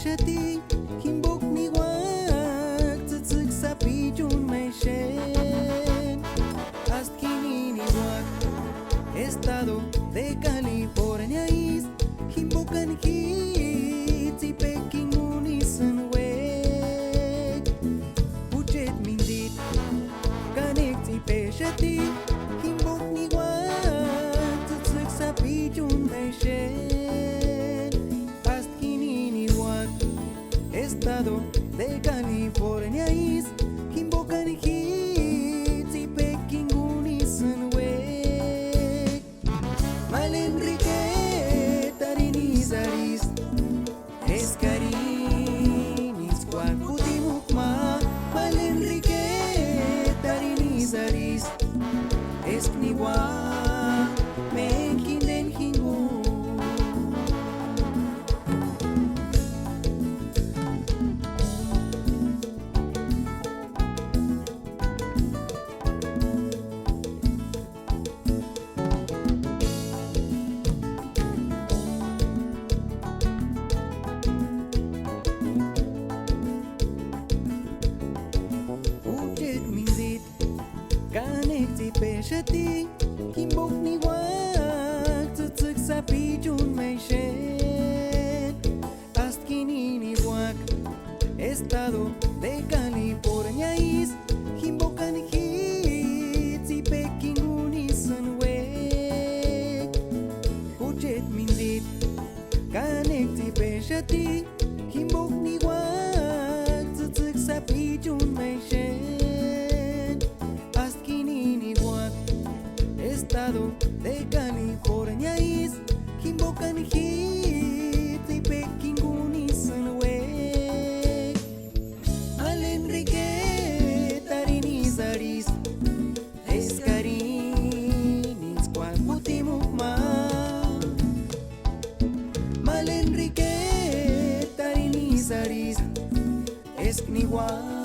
Shati, Kimbok Niwak, Tzutsuk Sapi Jun Meishen, Astkini Niwak, Estado de California is, Kimbokan Hiti Peking Unisan Way, Puchet Mindit, Kanekti Peshati, Kimbok Niwak, Tzutsuk Sapi Jun Meishen. Estado de California is Kimbokan hits y Peking Unisan way. Mal Enrique Tarinizaris Escarinis Juan Putimukma. Mal Enrique Tarinizaris Esniwa Mekinden Hingu. Kanekti Peshati, Kimbok Niwak, Tzutsuk Sapi Jun Meishen, Astkini Niwak, Estado de California is, Kimbokan hits y Peking Unisan way. Puchet Mindit, Kanekti Peshati, Kimbok Niwak, Tzutsuk Sapi Jun Meishen. Estado de California is Kimbokan hit y Peking Unisan way. Al Enrique Tarinizaris Escarinis Juan Putimukma. Mal Enrique Tarinizaris Esniwa